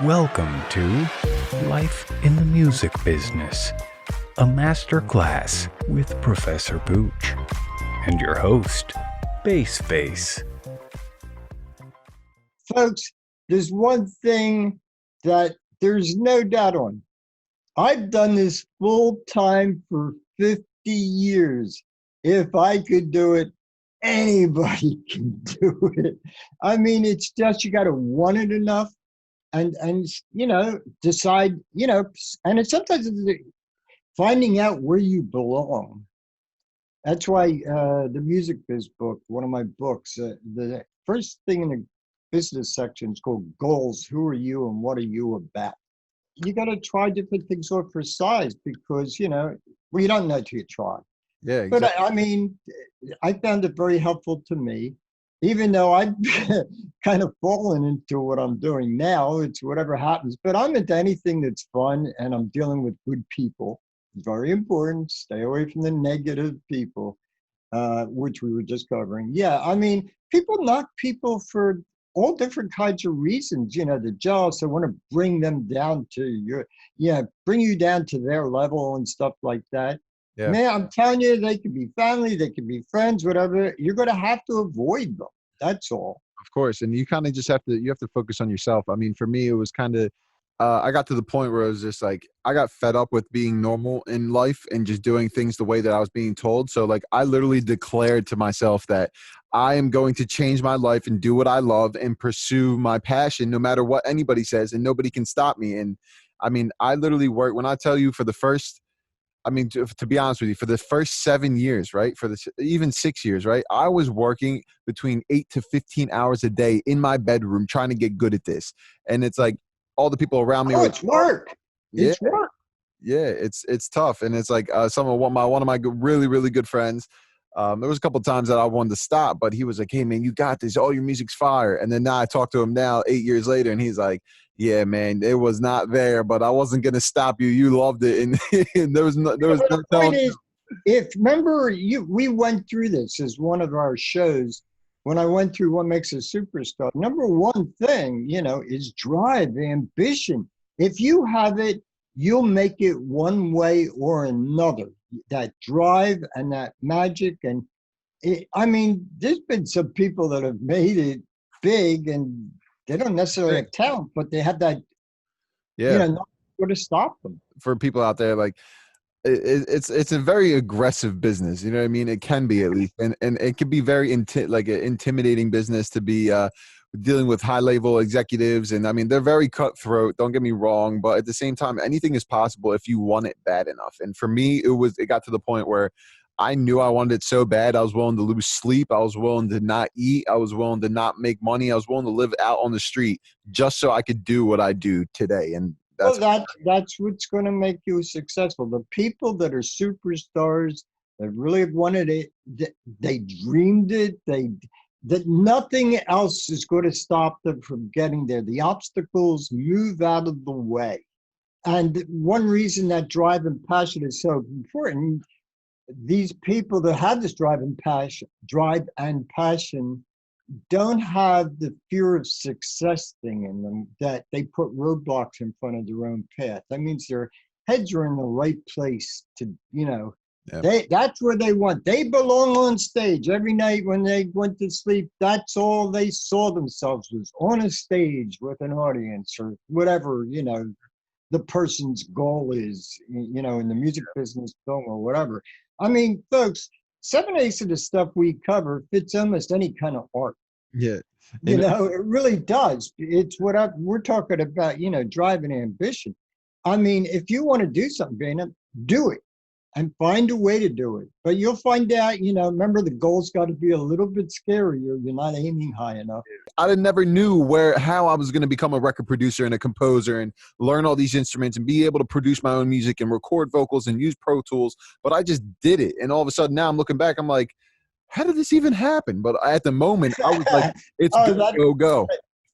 Welcome to Life in the Music Business, a masterclass with Professor Pooch and your host, BACEFACE. Folks, there's one thing that there's no doubt on. I've done this full time for 50 years. If I could do it, anybody can do it. I mean, it's just you got to want it enough and decide, and it's sometimes finding out where you belong. That's why the Music Biz book, one of my books, the first thing in the business section is called Goals. Who are you and what are you about? You got to try different things on for size because, you don't know till you try. Yeah, But exactly. I mean, I found it very helpful to me, even though I've kind of fallen into what I'm doing now. It's whatever happens, but I'm into anything that's fun and I'm dealing with good people. Very important. Stay away from the negative people, which we were just covering. Yeah, I mean, people knock people for all different kinds of reasons. The jealous, they want to bring them down to bring you down to their level and stuff like that. Yeah, Man, I'm telling you, they could be family, they could be friends, whatever. You're going to have to avoid them. That's all. of course. And you kind of just have to focus on yourself. I mean, for me, it was kind of, I got to the point where it was just like, I got fed up with being normal in life and just doing things the way that I was being told. So like, I literally declared to myself that I am going to change my life and do what I love and pursue my passion, no matter what anybody says, and nobody can stop me. And I mean, I literally worked, when I tell you to be honest with you, for the first 7 years, right? Even 6 years, right? I was working between 8 to 15 hours a day in my bedroom trying to get good at this. And it's like all the people around me Oh, were, it's work. yeah, It's work. yeah, it's tough. And it's like one of my really, really good friends. There was a couple of times that I wanted to stop, but he was like, "Hey man, you got this. All your music's fire." And then now I talk to him now 8 years later and he's like, "Yeah, man, it was not there, but I wasn't going to stop you. You loved it." And there was no But the point telling. is, if remember we went through this as one of our shows when I went through what makes a superstar. Number one thing, is drive, ambition. If you have it, you'll make it one way or another. That drive and that magic. And I mean, there's been some people that have made it big and they don't necessarily have talent, but they have that, Yeah, not going to stop them. for people out there, like it's a very aggressive business. You know what I mean? It can be, at least, and it can be very like an intimidating business to be dealing with high level executives. And I mean, they're very cutthroat. Don't get me wrong, but at the same time, anything is possible if you want it bad enough. And for me, it got to the point where I knew I wanted it so bad. I was willing to lose sleep. I was willing to not eat. I was willing to not make money. I was willing to live out on the street just so I could do what I do today. And Well, that's that's what's going to make you successful. The people that are superstars that really wanted it, they dreamed it. That nothing else is going to stop them from getting there. The obstacles move out of the way. And one reason that drive and passion is so important, these people that have this drive and passion don't have the fear of success thing in them, that they put roadblocks in front of their own path. That means their heads are in the right place to, yeah. that's where they want. They belong on stage every night when they went to sleep. That's all they saw themselves, was on a stage with an audience or whatever, the person's goal is, in the music business, film or whatever. I mean, folks, 7/8 of the stuff we cover fits almost any kind of art. Yeah. It really does. It's what we're talking about, drive and ambition. I mean, if you want to do something, Dana, do it and find a way to do it. But you'll find out, remember the goal's got to be a little bit scarier. You're not aiming high enough. I never knew how I was going to become a record producer and a composer and learn all these instruments and be able to produce my own music and record vocals and use Pro Tools. But I just did it. And all of a sudden now I'm looking back, I'm like, how did this even happen? But at the moment I was like, it's go.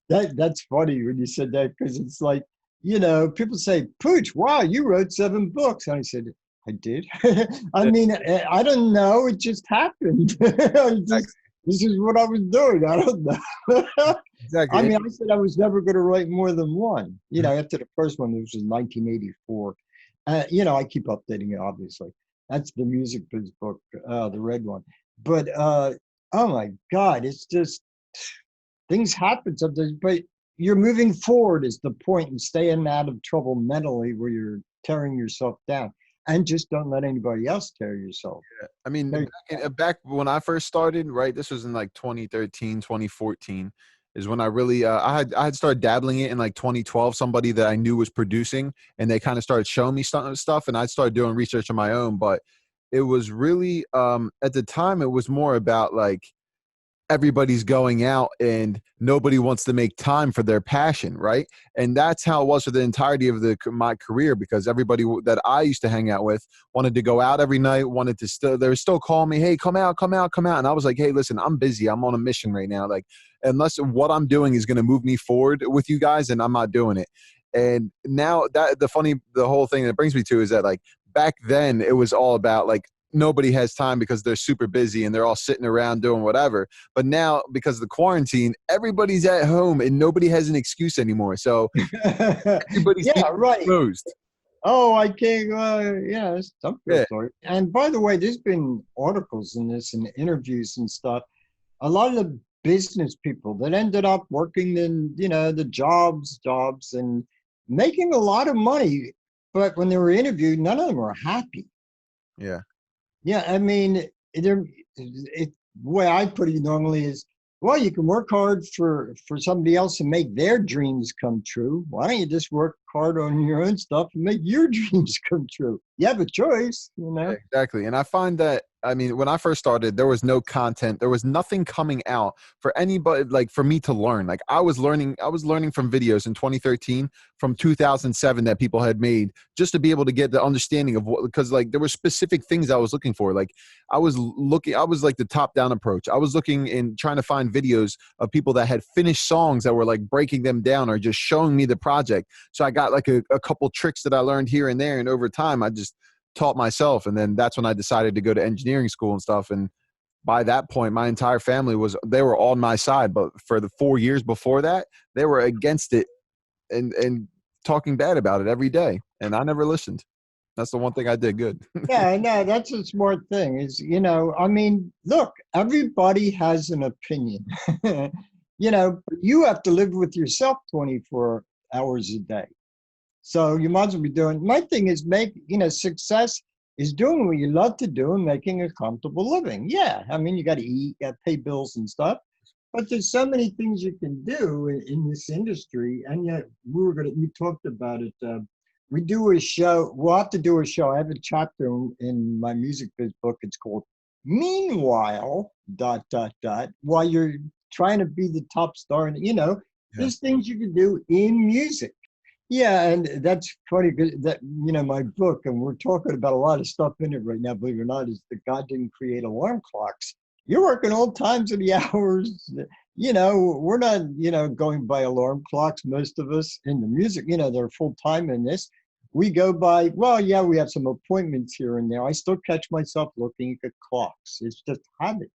That's funny when you said that, because it's like, people say, Pooch, wow, you wrote 7 books. And I said, I did. I mean, I don't know. It just happened. this is what I was doing. I don't know. I Exactly. mean, I said I was never going to write more than one. After the first one, which was 1984. I keep updating it, obviously. That's the music biz book, the red one. But oh my God, it's just things happen sometimes. But you're moving forward is the point, and staying out of trouble mentally where you're tearing yourself down. And just don't let anybody else tear yourself. I mean, back when I first started, right? This was in like 2013, 2014 is when I really, I had started dabbling it in like 2012, somebody that I knew was producing, and they kind of started showing me stuff, and I started doing research on my own. But it was really, at the time, it was more about like, everybody's going out and nobody wants to make time for their passion, right? And that's how it was for the entirety of my career, because everybody that I used to hang out with wanted to go out every night, wanted to they were still calling me, hey, come out, come out, come out. And I was like, hey, listen, I'm busy. I'm on a mission right now. Like, unless what I'm doing is going to move me forward with you guys, and I'm not doing it. And now the whole thing that brings me to is that like back then it was all about like, nobody has time because they're super busy and they're all sitting around doing whatever. But now, because of the quarantine, everybody's at home and nobody has an excuse anymore. So everybody's Yeah, right. exposed. Oh, I can't. Yeah, it's some real Yeah. story. And by the way, there's been articles in this and interviews and stuff. A lot of the business people that ended up working in, the jobs and making a lot of money, but when they were interviewed, none of them were happy. Yeah. Yeah, I mean, the way I put it normally is, well, you can work hard for somebody else and make their dreams come true. Why don't you just work hard on your own stuff and make your dreams come true? You have a choice, Yeah, exactly. And I find that, I mean, when I first started, there was no content. There was nothing coming out for anybody, like for me to learn. Like I was learning from videos in 2013, from 2007 that people had made, just to be able to get the understanding of what, because like there were specific things I was looking for. Like I was like the top down approach. I was looking and trying to find videos of people that had finished songs that were like breaking them down or just showing me the project. So I got like a couple tricks that I learned here and there. And over time, I just taught myself. And then that's when I decided to go to engineering school and stuff. And by that point, my entire family they were on my side. But for the 4 years before that, they were against it and talking bad about it every day. And I never listened. That's the one thing I did good. Yeah, no, that's a smart thing is, I mean, look, everybody has an opinion, but you have to live with yourself 24 hours a day. So you might as well be doing, my thing is success is doing what you love to do and making a comfortable living. Yeah. I mean, you got to eat, you got to pay bills and stuff, but there's so many things you can do in this industry. And yet we talked about it. We do a show, we'll have to do a show. I have a chapter in my music biz book. It's called Meanwhile, ... while you're trying to be the top star. And, there's things you can do in music. Yeah, and that's funny that my book, and we're talking about a lot of stuff in it right now, believe it or not, is that God didn't create alarm clocks. You're working all times of the hours. We're not, going by alarm clocks, most of us in the music, they're full time in this. We go by, well, yeah, we have some appointments here and there. I still catch myself looking at clocks. It's just habit.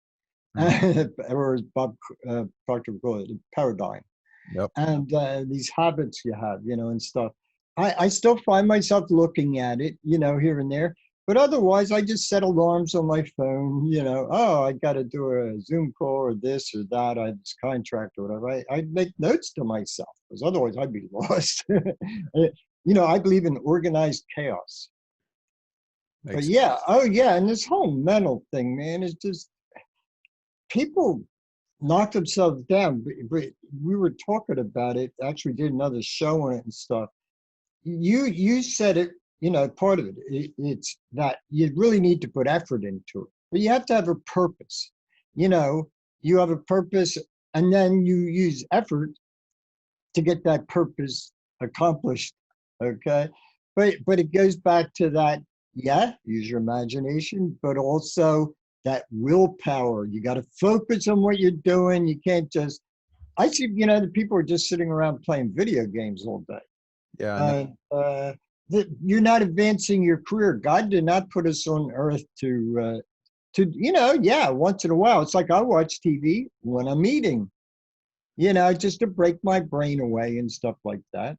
Or as Bob Proctor called it, paradigm. Yep. And these habits you have, and stuff. I still find myself looking at it, here and there. But otherwise, I just set alarms on my phone, oh, I got to do a Zoom call or this or that. I have this contract or whatever. I make notes to myself because otherwise I'd be lost. I believe in organized chaos. But yeah, and this whole mental thing, man, is just people knock themselves down. But we were talking about it, actually did another show on it and stuff. You said it, part of it's that you really need to put effort into it, but you have to have a purpose. You have a purpose, and then you use effort to get that purpose accomplished. Okay, but it goes back to that. Yeah, use your imagination, but also that willpower. You got to focus on what you're doing. You can't just. I see, the people are just sitting around playing video games all day. Yeah. You're not advancing your career. God did not put us on earth to yeah, once in a while. It's like I watch TV when I'm eating, just to break my brain away and stuff like that.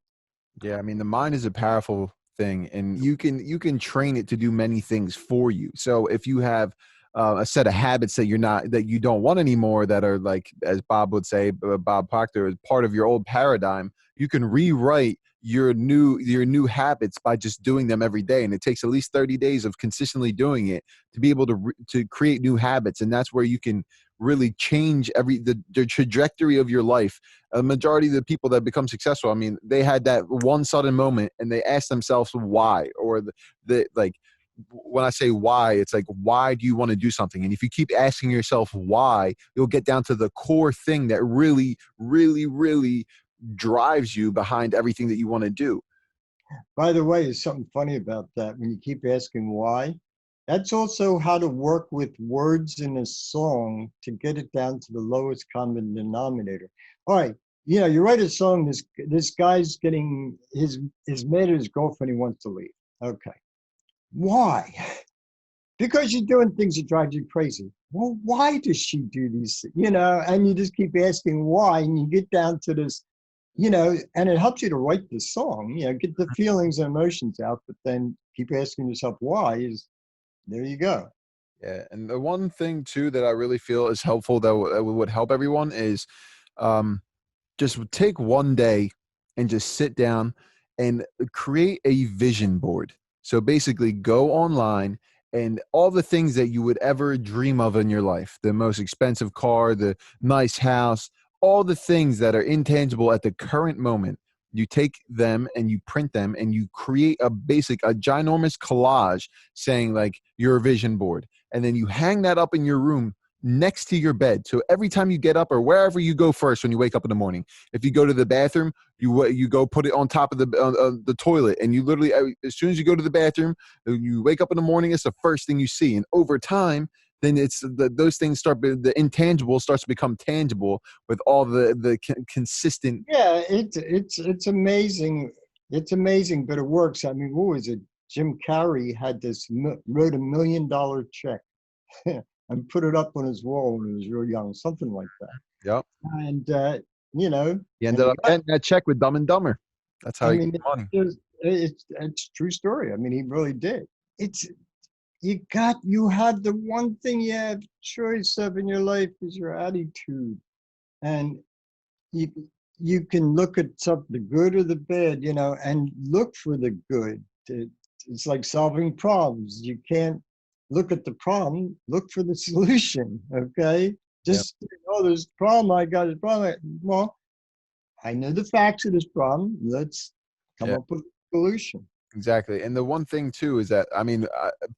Yeah, I mean, the mind is a powerful thing, and you can train it to do many things for you. So if you have a set of habits that you don't want anymore, that are, like, as Bob would say, Bob Proctor, is part of your old paradigm, you can rewrite your new habits by just doing them every day. And it takes at least 30 days of consistently doing it to be able to create new habits. And that's where you can really change the trajectory of your life. A majority of the people that become successful, I mean, they had that one sudden moment and they asked themselves why, or like, when I say why, it's like, why do you want to do something? And if you keep asking yourself why, you'll get down to the core thing that really, really, really drives you behind everything that you want to do. By the way, there's something funny about that. When you keep asking why, that's also how to work with words in a song to get it down to the lowest common denominator. All right, you write a song. This guy's getting his mad at his girlfriend. He wants to leave. Okay, why? Because you're doing things that drive you crazy. Well, why does she do these? And you just keep asking why, and you get down to this. And it helps you to write the song, get the feelings and emotions out, but then keep asking yourself why. There you go. Yeah, and the one thing too that I really feel is helpful, that would help everyone, is um, just take one day and just sit down and create a vision board. So basically, go online, and all the things that you would ever dream of in your life, the most expensive car, the nice house, all the things that are intangible at the current moment, you take them and you print them and you create a ginormous collage saying, like, your vision board. And then you hang that up in your room next to your bed. So every time you get up, or wherever you go first when you wake up in the morning, if you go to the bathroom, you go put it on top of the toilet, and you literally, as soon as you go to the bathroom, you wake up in the morning, it's the first thing you see. And over time, then those things the intangible starts to become tangible with all the consistent. Yeah, it's amazing. It's amazing, but it works. I mean, what was it? Jim Carrey had wrote $1 million check and put it up on his wall when he was real young, something like that. Yep. And He ended up getting that check with Dumb and Dumber. That's how I he mean, got money. it's a true story. I mean, he really did. You have the one thing you have choice of in your life is your attitude. And you you can look at something, the good or the bad, and look for the good. It's like solving problems. You can't look at the problem, look for the solution. Okay. Just, there's a problem. I got a problem. Well, I know the facts of this problem. Let's come up with a solution. Exactly. And the one thing too is that, I mean,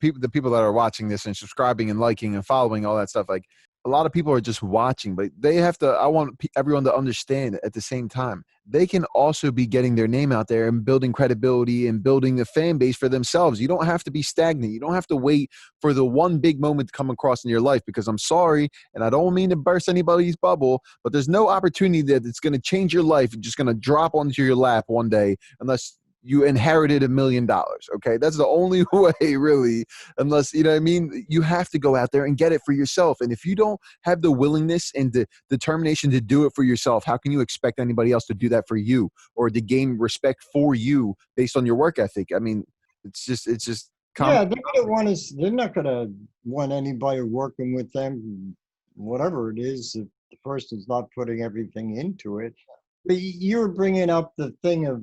the people that are watching this and subscribing and liking and following all that stuff, like, a lot of people are just watching, but they have to, I want everyone to understand at the same time, they can also be getting their name out there and building credibility and building the fan base for themselves. You don't have to be stagnant. You don't have to wait for the one big moment to come across in your life, because I'm sorry, and I don't mean to burst anybody's bubble, but there's no opportunity that it's going to change your life and just going to drop onto your lap one day, unless you inherited $1 million. Okay. That's the only way, really, unless, you know what I mean? You have to go out there and get it for yourself. And if you don't have the willingness and the determination to do it for yourself, how can you expect anybody else to do that for you, or to gain respect for you based on your work ethic? I mean, it's just Yeah, they're not gonna want anybody working with them, whatever it is, if the person's not putting everything into it. But you were bringing up the thing of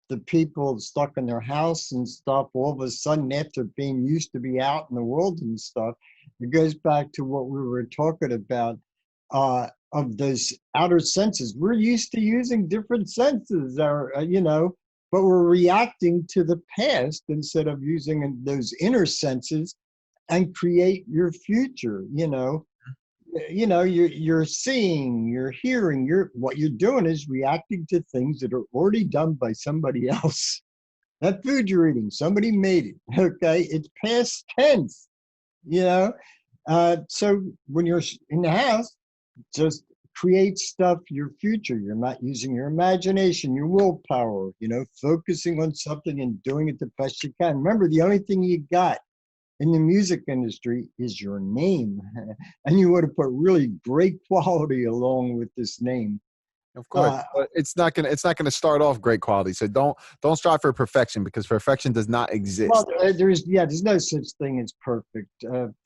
the people stuck in their house and stuff. All of a sudden, after being used to be out in the world and stuff, it goes back to what we were talking about, of those outer senses. We're used to using different senses, but we're reacting to the past instead of using those inner senses and create your future. You're seeing, you're hearing, what you're doing is reacting to things that are already done by somebody else. That food you're eating, somebody made it. Okay, it's past tense. So when you're in the house, just create stuff, your future. You're not using your imagination, your willpower, focusing on something and doing it the best you can. Remember, the only thing you got in the music industry is your name. And you want to put really great quality along with this name. Of course, but it's not gonna start off great quality. So don't strive for perfection, because perfection does not Well, exist. there's no such thing as perfect.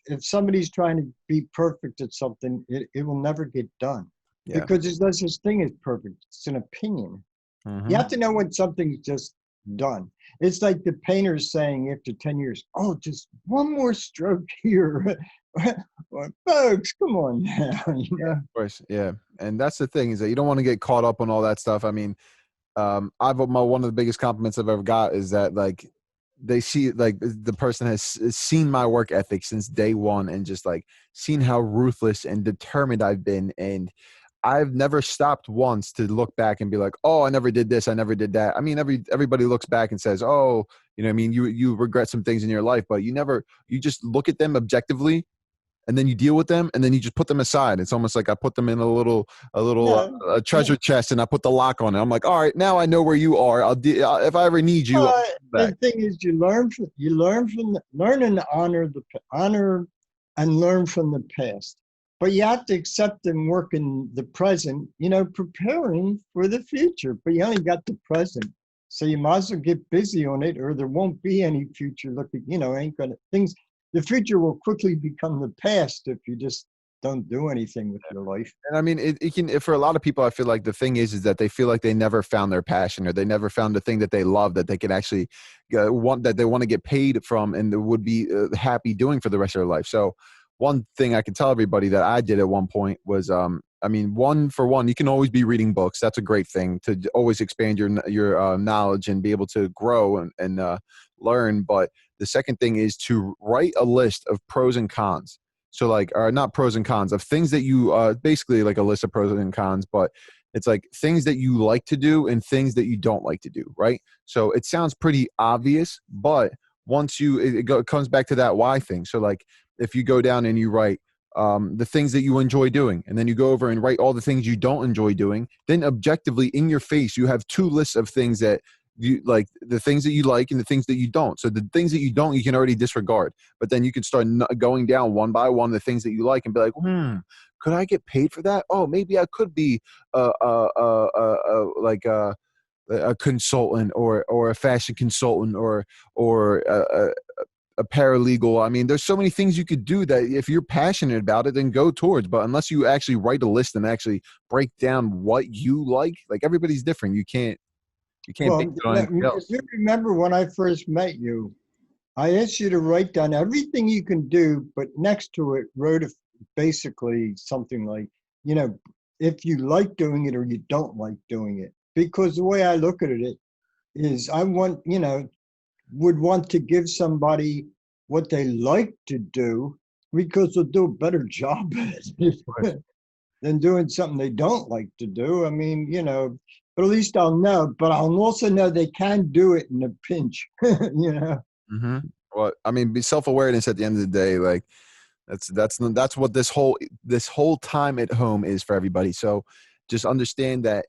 If somebody's trying to be perfect at something, it will never get done Yeah. because there's no such thing as perfect. It's an opinion. You have to know when something's just done. It's like the painter's saying after 10 years, oh, just one more stroke here. Well, folks, come on now, you know? Of course, yeah. And that's the thing, is that you don't want to get caught up on all that stuff. I mean, one of the biggest compliments I've ever got is that, like, they see, like, the person has seen my work ethic since day one, and just like seen how ruthless and determined I've been. And I've never stopped once to look back and be like, oh, I never did this, I never did that. I mean, everybody looks back and says, oh, you know what I mean, you regret some things in your life, but you just look at them objectively, and then you deal with them, and then you just put them aside. It's almost like I put them in No, a treasure chest, and I put the lock on it. I'm like, all right, now I know where you are. If I ever need you, I'll come the back. thing is, learn and honor and learn from the past. But you have to accept and work in the present, preparing for the future. But you only got the present. So you might as well get busy on it, or there won't be any future looking, ain't gonna things. The future will quickly become the past if you just don't do anything with your life. And I mean, it can, for a lot of people, I feel like the thing is that they feel like they never found their passion, or they never found the thing that they love, that they can actually that they want to get paid from, and would be happy doing for the rest of their life. So one thing I can tell everybody that I did at one point was, I mean, one for one, you can always be reading books. That's a great thing to always expand your knowledge and be able to grow and learn. But the second thing is to write a list of pros and cons. So, like, or not pros and cons of things that you, basically like a list of pros and cons, but it's like things that you like to do and things that you don't like to do, right? So it sounds pretty obvious, but once it comes back to that why thing. So, like, if you go down and you write the things that you enjoy doing, and then you go over and write all the things you don't enjoy doing, then objectively in your face, you have two lists of things that you like, the things that you like and the things that you don't. So the things that you don't, you can already disregard, but then you can start going down one by one the things that you like, and be like, could I get paid for that? Oh, maybe I could be like a consultant, or a fashion consultant, or a paralegal. I mean, there's so many things you could do that if you're passionate about it, then go towards. But unless you actually write a list and actually break down what you like everybody's different. You can't base Well, it on anything if else. you remember when I first met you, I asked you to write down everything you can do, but next to it wrote basically something like, if you like doing it or you don't like doing it. Because the way I look at it is I would want to give somebody what they like to do, because they'll do a better job at it than doing something they don't like to do. I mean, but at least I'll know. But I'll also know they can do it in a pinch, Mm-hmm. Well, I mean, be self-awareness at the end of the day. Like, that's what this whole time at home is for everybody. So just understand that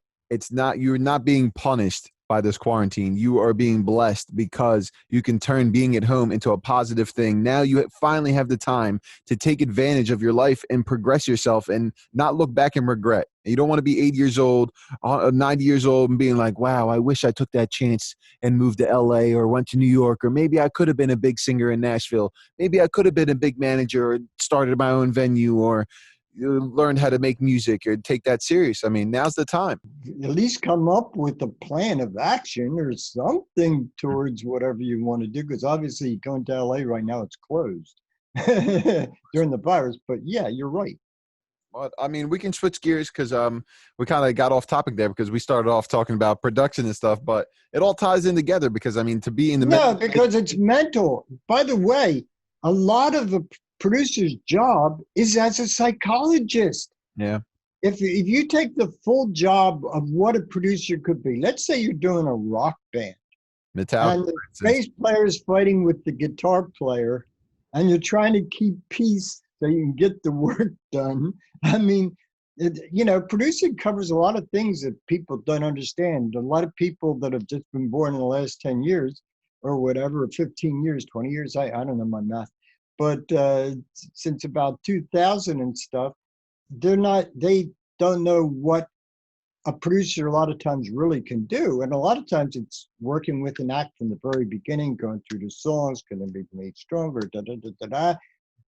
you're not being punished by this quarantine. You are being blessed, because you can turn being at home into a positive thing. Now you finally have the time to take advantage of your life and progress yourself, and not look back and regret. You don't want to be 80 years old, 90 years old, and being like, wow, I wish I took that chance and moved to LA, or went to New York, or maybe I could have been a big singer in Nashville. Maybe I could have been a big manager, or started my own venue, or learned how to make music, or take that serious. I mean, now's the time. At least come up with a plan of action or something towards whatever you want to do. Because obviously going to LA right now, it's closed during the virus. But yeah, you're right. But I mean, we can switch gears, because we kind of got off topic there, because we started off talking about production and stuff, but it all ties in together, because I mean, to be in the No, because it's mental. By the way, a lot of a producer's job is as a psychologist. yeah, If you take the full job of what a producer could be, let's say you're doing a rock band, Metallica, and the for instance. bass player is fighting with the guitar player, and you're trying to keep peace so you can get the work done. I mean, producing covers a lot of things that people don't understand. A lot of people that have just been born in the last 10 years or whatever, 15 years, 20 years, I don't know my math, but since about 2000 and stuff, they don't know what a producer a lot of times really can do. And a lot of times it's working with an act from the very beginning, going through the songs, can they be made stronger, da da da da da.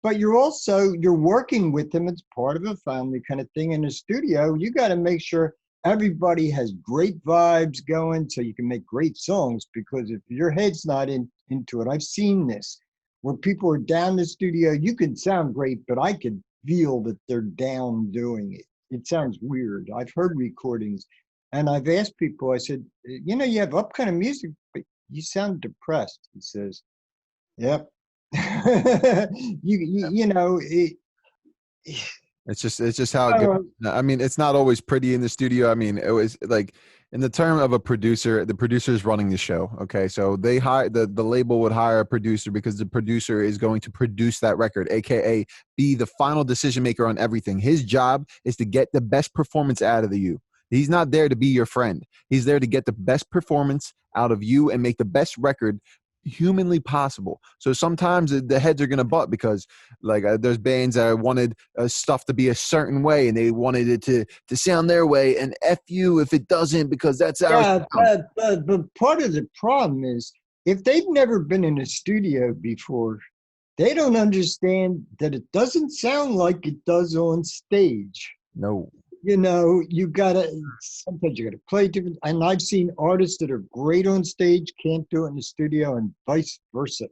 But you're working with them. It's part of a family kind of thing in the studio. You got to make sure everybody has great vibes going so you can make great songs, because if your head's not into it, I've seen this where people are down the studio, you can sound great, but I could feel that they're down doing it. It sounds weird. I've heard recordings and I've asked people, I said, you have up kind of music, but you sound depressed. He says, yep. you know, It's just how it goes. I mean, it's not always pretty in the studio. I mean, it was like, in the term of a producer, the producer is running the show. Okay, so they hire the label would hire a producer because the producer is going to produce that record, aka be the final decision maker on everything. His job is to get the best performance out of you. He's not there to be your friend. He's there to get the best performance out of you and make the best record humanly possible. So sometimes the heads are going to butt because like there's bands that wanted stuff to be a certain way and they wanted it to sound their way, and F you if it doesn't, because that's our yeah, but part of the problem is if they've never been in a studio before, they don't understand that it doesn't sound like it does on stage. No. Sometimes you gotta play different. And I've seen artists that are great on stage, can't do it in the studio, and vice versa.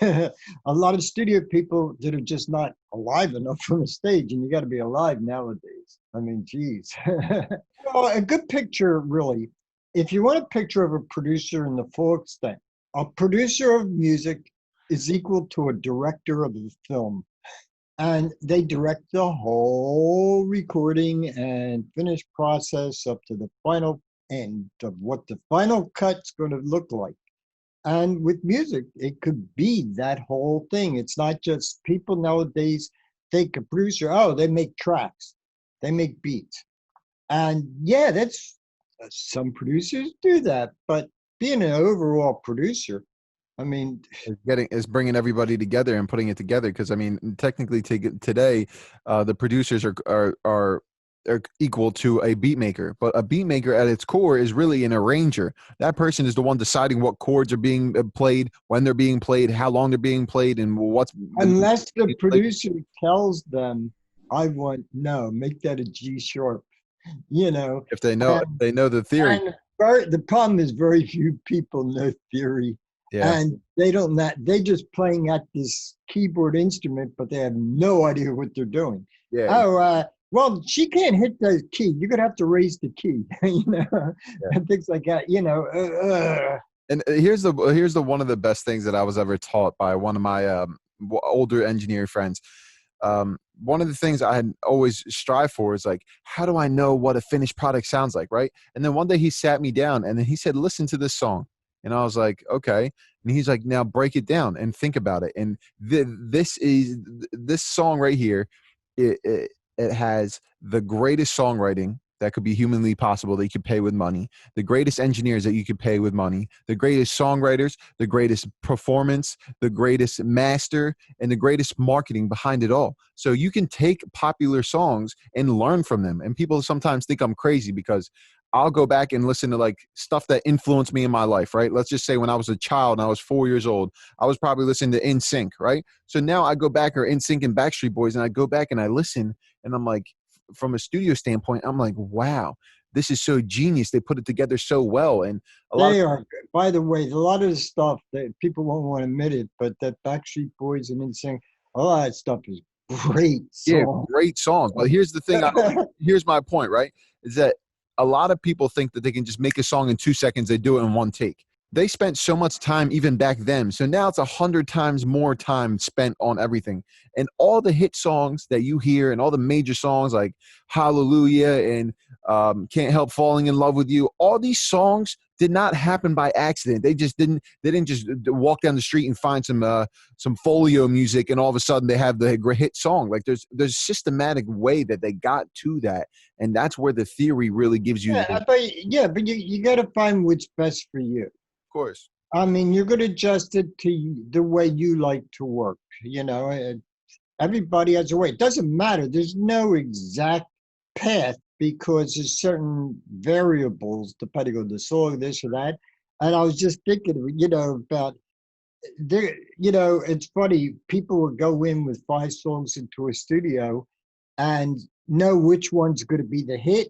A lot of studio people that are just not alive enough on the stage, and you got to be alive nowadays. I mean, geez. Well, a good picture, really. If you want a picture of a producer in the full extent, a producer of music is equal to a director of the film. And they direct the whole recording and finish process up to the final end of what the final cut's going to look like. And with music, it could be that whole thing. It's not just people nowadays think a producer, oh, they make tracks, they make beats. And yeah, that's some producers do that. But being an overall producer, I mean, It's bringing everybody together and putting it together. Because I mean, technically today, the producers are equal to a beat maker, but a beat maker at its core is really an arranger. That person is the one deciding what chords are being played, when they're being played, how long they're being played, and what's. Unless the producer tells them, make that a G sharp. If they know the theory. And the problem is very few people know theory. Yeah. And they just playing at this keyboard instrument, but they have no idea what they're doing. Yeah. Oh, well, she can't hit the key. You're going to have to raise the key, and things like that, And here's the one of the best things that I was ever taught by one of my older engineer friends. One of the things I had always strive for is like, how do I know what a finished product sounds like, right? And then one day he sat me down and then he said, listen to this song. And I was like, okay. And he's like, now break it down and think about it. And this song right here, it has the greatest songwriting that could be humanly possible that you could pay with money, the greatest engineers that you could pay with money, the greatest songwriters, the greatest performance, the greatest master, and the greatest marketing behind it all. So you can take popular songs and learn from them. And people sometimes think I'm crazy because I'll go back and listen to like stuff that influenced me in my life, right? Let's just say when I was a child and I was 4 years old, I was probably listening to NSYNC, right? So now I go back, or NSYNC and Backstreet Boys, and I go back and I listen, and I'm like, from a studio standpoint, I'm like, wow, this is so genius. They put it together so well. And by the way, a lot of the stuff that people won't want to admit it, but that Backstreet Boys and NSYNC, all that stuff is great. Yeah, great songs. But here's the thing. Here's my point, right? Is that a lot of people think that they can just make a song in 2 seconds. They do it in one take. They spent so much time even back then. So now it's 100 times more time spent on everything. And all the hit songs that you hear and all the major songs like Hallelujah and Can't Help Falling in Love with You, all these songs did not happen by accident. They didn't just walk down the street and find some folio music and all of a sudden they have the hit song. Like there's a systematic way that they got to that. And that's where the theory really gives you. But you got to find what's best for you. Course. I mean, you're going to adjust it to the way you like to work. You know, everybody has a way. It doesn't matter. There's no exact path because there's certain variables depending on the song, this or that. And I was just thinking, about there. It's funny. People would go in with 5 songs into a studio and know which one's going to be the hit.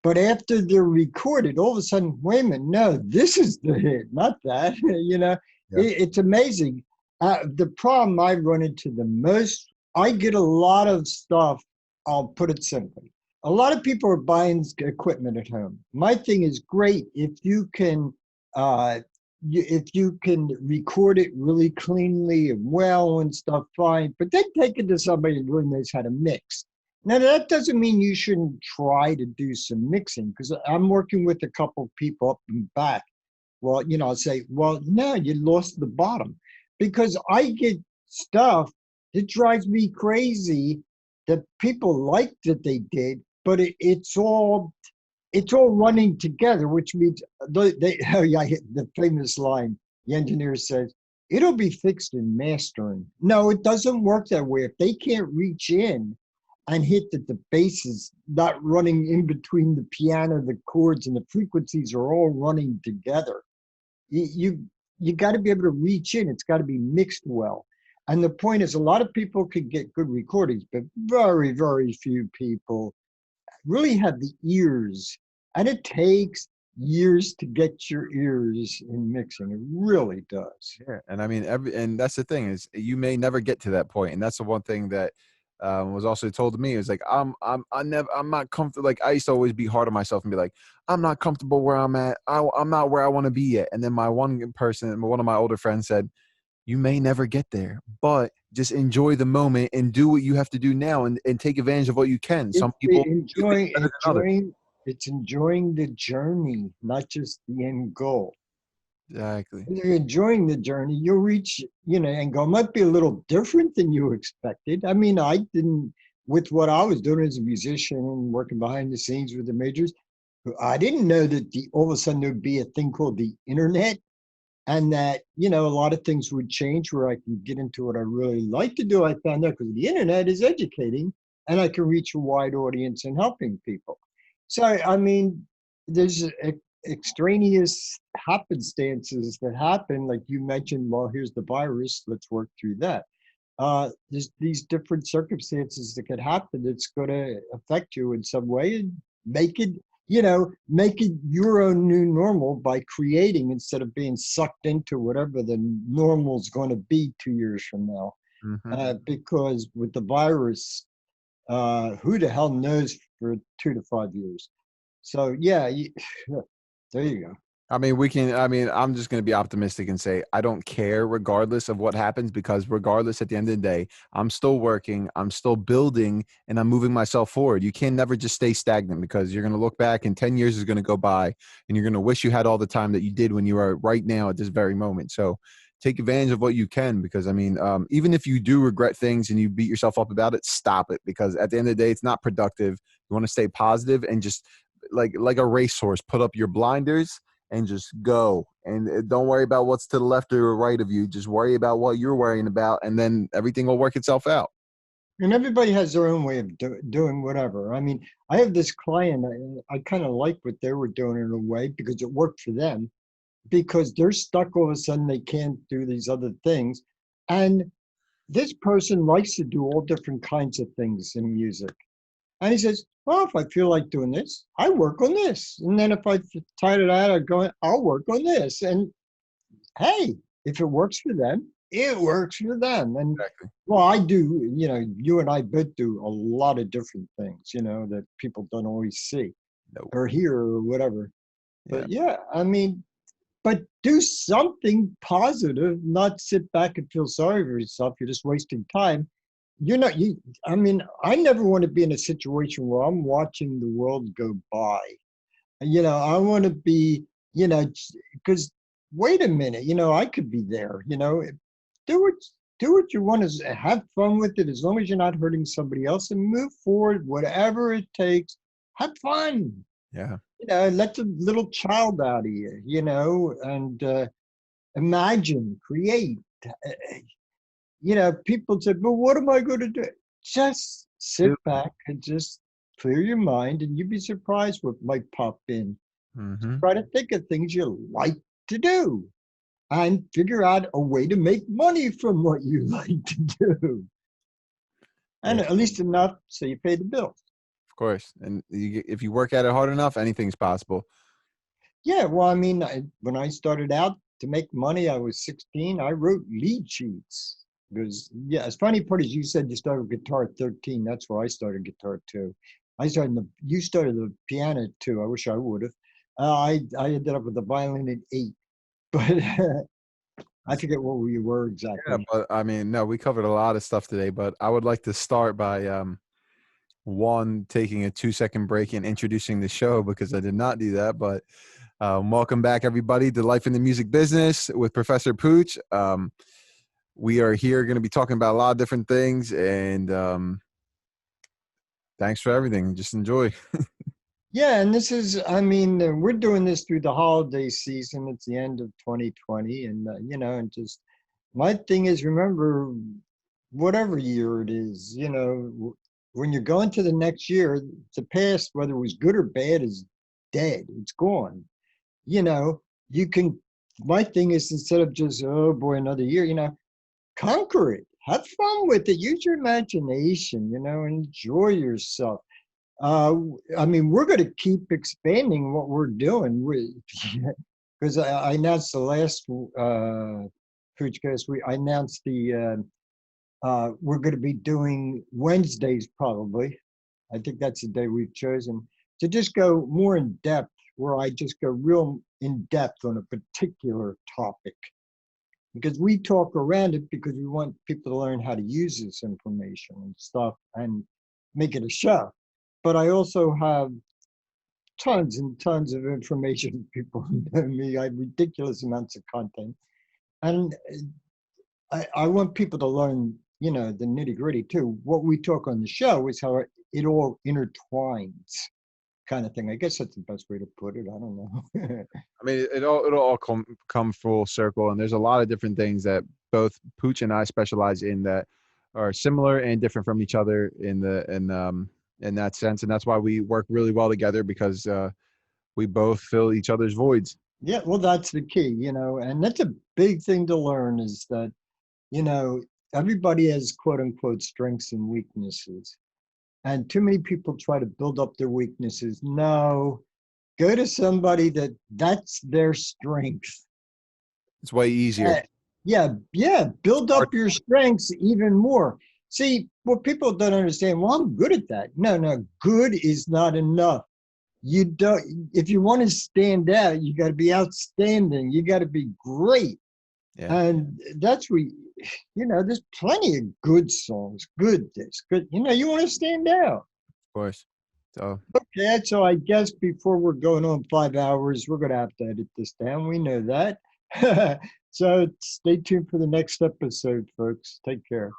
But after they're recorded, all of a sudden, wait a minute, no, this is the hit, not that. Yeah. It's amazing. The problem I run into the most, I get a lot of stuff. I'll put it simply. A lot of people are buying equipment at home. My thing is great if you can, if you can record it really cleanly and well and stuff, fine. But then take it to somebody who really knows how to mix. Now, that doesn't mean you shouldn't try to do some mixing, because I'm working with a couple of people up and back. Well, I'll say, well, no, you lost the bottom, because I get stuff that drives me crazy that people like that they did, but it's all running together, which means oh yeah, the famous line, the engineer says, it'll be fixed in mastering. No, it doesn't work that way. If they can't reach in and hit that the bass is not running in between the piano, the chords, and the frequencies are all running together. You got to be able to reach in. It's got to be mixed well. And the point is, a lot of people can get good recordings, but very, very few people really have the ears. And it takes years to get your ears in mixing. It really does. Yeah, and I mean, and that's the thing, is you may never get to that point, and that's the one thing that was also told to me. Is like, I'm not comfortable. Like, I used to always be hard on myself and be like, I'm not comfortable where I'm at. I'm not where I want to be yet. And then one of my older friends said, you may never get there, but just enjoy the moment and do what you have to do now, and take advantage of what you can. Some people do things better than others. It's enjoying the journey, not just the end goal. Exactly. When you're enjoying the journey, you'll reach, end goal. It might be a little different than you expected. I mean, I didn't, with what I was doing as a musician and working behind the scenes with the majors, I didn't know that all of a sudden there'd be a thing called the internet, and that, a lot of things would change where I can get into what I really like to do. I found out because the internet is educating and I can reach a wide audience and helping people. So, I mean, there's extraneous happenstances that happen, like you mentioned. Well, here's the virus, let's work through that. There's these different circumstances that could happen that's going to affect you in some way, and make it your own new normal by creating, instead of being sucked into whatever the normal is going to be 2 years from now. Mm-hmm. Because with the virus, who the hell knows for 2 to 5 years? So yeah, there you go. I mean, I'm just going to be optimistic and say I don't care regardless of what happens, because regardless, at the end of the day, I'm still working, I'm still building, and I'm moving myself forward. You can never just stay stagnant, because you're going to look back and 10 years is going to go by and you're going to wish you had all the time that you did when you are right now at this very moment. So take advantage of what you can, because I mean, even if you do regret things and you beat yourself up about it, stop it, because at the end of the day, it's not productive. You want to stay positive and just like a racehorse, put up your blinders and just go, and don't worry about what's to the left or right of you. Just worry about what you're worrying about, and then everything will work itself out. And everybody has their own way of doing whatever. I mean, I have this client, I kind of like what they were doing in a way, because it worked for them, because they're stuck. All of a sudden they can't do these other things. And this person likes to do all different kinds of things in music. And he says, well, if I feel like doing this, I work on this. And then if I tired it out, I go, I'll work on this. And hey, if it works for them, it works for them. And Exactly. well, I do, you and I both do a lot of different things, that people don't always see Nope. or hear or whatever. Yeah. But yeah, I mean, but do something positive, not sit back and feel sorry for yourself. You're just wasting time. I mean, I never want to be in a situation where I'm watching the world go by. I want to be, because wait a minute, I could be there, do what you want to, have fun with it, as long as you're not hurting somebody else, and move forward, whatever it takes. Have fun. Yeah. Let the little child out of you, and imagine, create. People said, "Well, what am I going to do?" Just sit back and just clear your mind, and you'd be surprised what might pop in. Try to think of things you like to do and figure out a way to make money from what you like to do. And at least enough so you pay the bills. Of course. And if you work at it hard enough, anything's possible. Yeah, well, I mean, when I started out to make money, I was 16. I wrote lead sheets. Because, yeah, as funny part as you said you started with guitar at 13. That's where I started guitar too. You started the piano too. I wish I would have. I ended up with the violin at 8. But I forget what we were exactly. Yeah, but I mean, no, we covered a lot of stuff today, but I would like to start by taking a 2-second break and introducing the show, because I did not do that. But welcome back, everybody, to Life in the Music Business with Professor Pooch. We are here going to be talking about a lot of different things, and thanks for everything. Just enjoy. Yeah, and this is, I mean, we're doing this through the holiday season. It's the end of 2020, and, and just my thing is, remember, whatever year it is, when you're going to the next year, the past, whether it was good or bad, is dead. It's gone. My thing is, instead of just, oh boy, another year, conquer it. Have fun with it. Use your imagination, enjoy yourself. I mean, we're going to keep expanding what we're doing. Because I announced the last Poochcast, I announced we're going to be doing Wednesdays probably. I think that's the day we've chosen to just go more in depth, where I just go real in depth on a particular topic. Because we talk around it because we want people to learn how to use this information and stuff and make it a show. But I also have tons and tons of information. People know me. I have ridiculous amounts of content. And I want people to learn, the nitty gritty too. What we talk on the show is how it all intertwines, kind of thing. I guess that's the best way to put it. I don't know. I mean, it'll all come full circle, and there's a lot of different things that both Pooch and I specialize in that are similar and different from each other in that sense, and that's why we work really well together, because we both fill each other's voids. Yeah, well, that's the key, and that's a big thing to learn, is that, everybody has quote unquote strengths and weaknesses. And too many people try to build up their weaknesses. No, go to somebody that's their strength. It's way easier. Yeah. Build up your strengths even more. See, what people don't understand, well, I'm good at that. No, good is not enough. If you want to stand out, you got to be outstanding. You got to be great. Yeah. And that's there's plenty of good songs, good this, good, you want to stand out. Of course. So okay, so I guess before we're going on 5 hours, we're going to have to edit this down. We know that. So stay tuned for the next episode, folks. Take care.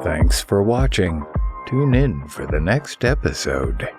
Thanks for watching. Tune in for the next episode.